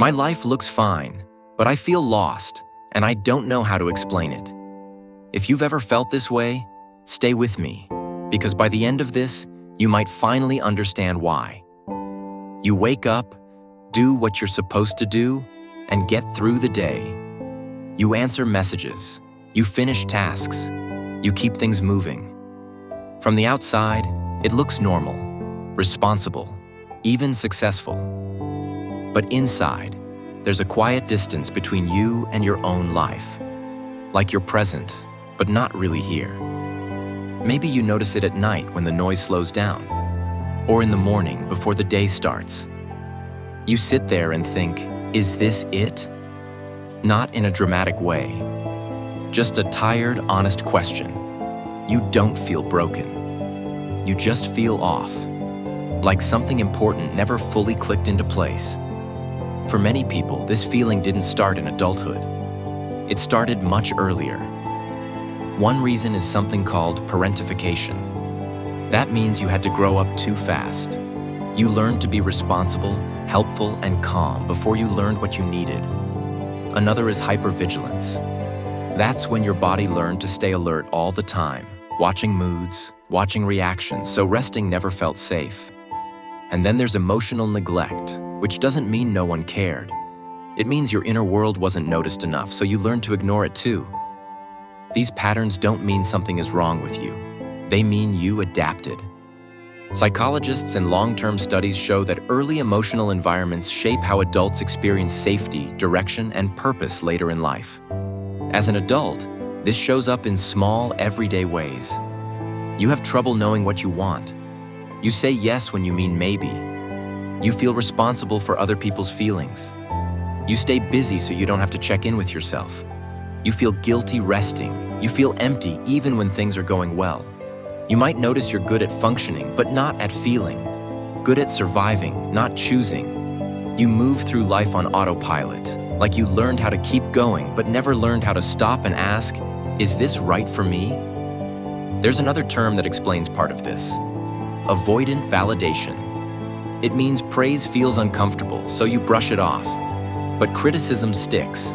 My life looks fine, but I feel lost, and I don't know how to explain it. If you've ever felt this way, stay with me, because by the end of this, you might finally understand why. You wake up, do what you're supposed to do, and get through the day. You answer messages, you finish tasks, you keep things moving. From the outside, it looks normal, responsible, even successful. But inside, there's a quiet distance between you and your own life. Like you're present, but not really here. Maybe you notice it at night when the noise slows down, or in the morning before the day starts. You sit there and think, is this it? Not in a dramatic way. Just a tired, honest question. You don't feel broken. You just feel off. Like something important never fully clicked into place. For many people, this feeling didn't start in adulthood. It started much earlier. One reason is something called parentification. That means you had to grow up too fast. You learned to be responsible, helpful, and calm before you learned what you needed. Another is hypervigilance. That's when your body learned to stay alert all the time, watching moods, watching reactions, so resting never felt safe. And then there's emotional neglect, which doesn't mean no one cared. It means your inner world wasn't noticed enough, so you learned to ignore it too. These patterns don't mean something is wrong with you. They mean you adapted. Psychologists and long-term studies show that early emotional environments shape how adults experience safety, direction, and purpose later in life. As an adult, this shows up in small, everyday ways. You have trouble knowing what you want. You say yes when you mean maybe. You feel responsible for other people's feelings. You stay busy so you don't have to check in with yourself. You feel guilty resting. You feel empty even when things are going well. You might notice you're good at functioning, but not at feeling. Good at surviving, not choosing. You move through life on autopilot, like you learned how to keep going, but never learned how to stop and ask, is this right for me? There's another term that explains part of this. Avoidant validation. It means praise feels uncomfortable, so you brush it off. But criticism sticks.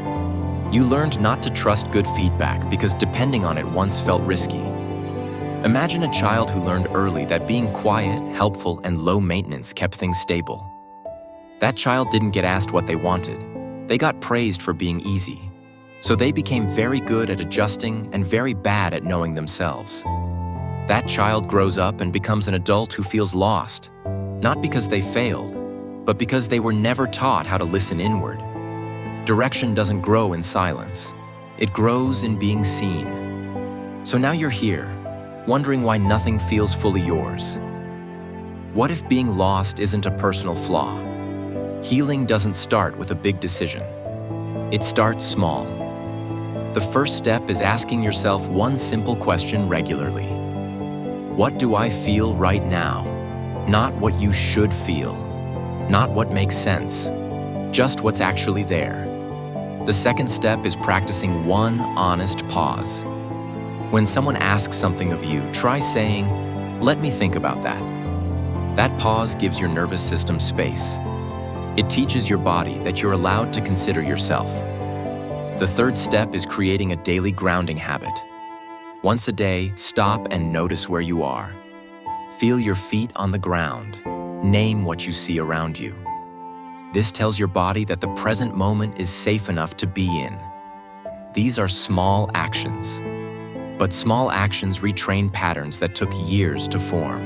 You learned not to trust good feedback because depending on it once felt risky. Imagine a child who learned early that being quiet, helpful, and low maintenance kept things stable. That child didn't get asked what they wanted. They got praised for being easy. So they became very good at adjusting and very bad at knowing themselves. That child grows up and becomes an adult who feels lost, not because they failed, but because they were never taught how to listen inward. Direction doesn't grow in silence. It grows in being seen. So now you're here, wondering why nothing feels fully yours. What if being lost isn't a personal flaw? Healing doesn't start with a big decision. It starts small. The first step is asking yourself one simple question regularly. What do I feel right now? Not what you should feel. Not what makes sense. Just what's actually there. The second step is practicing one honest pause. When someone asks something of you, try saying, "Let me think about that." That pause gives your nervous system space. It teaches your body that you're allowed to consider yourself. The third step is creating a daily grounding habit. Once a day, stop and notice where you are. Feel your feet on the ground. Name what you see around you. This tells your body that the present moment is safe enough to be in. These are small actions. But small actions retrain patterns that took years to form.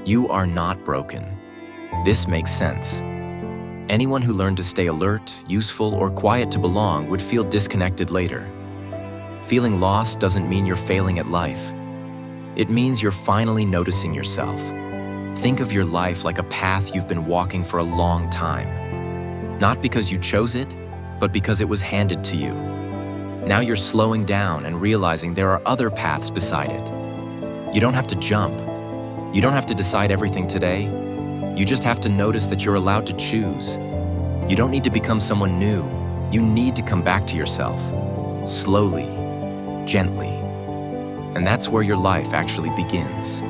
You are not broken. This makes sense. Anyone who learned to stay alert, useful, or quiet to belong would feel disconnected later. Feeling lost doesn't mean you're failing at life. It means you're finally noticing yourself. Think of your life like a path you've been walking for a long time. Not because you chose it, but because it was handed to you. Now you're slowing down and realizing there are other paths beside it. You don't have to jump. You don't have to decide everything today. You just have to notice that you're allowed to choose. You don't need to become someone new. You need to come back to yourself. Slowly, gently. And that's where your life actually begins.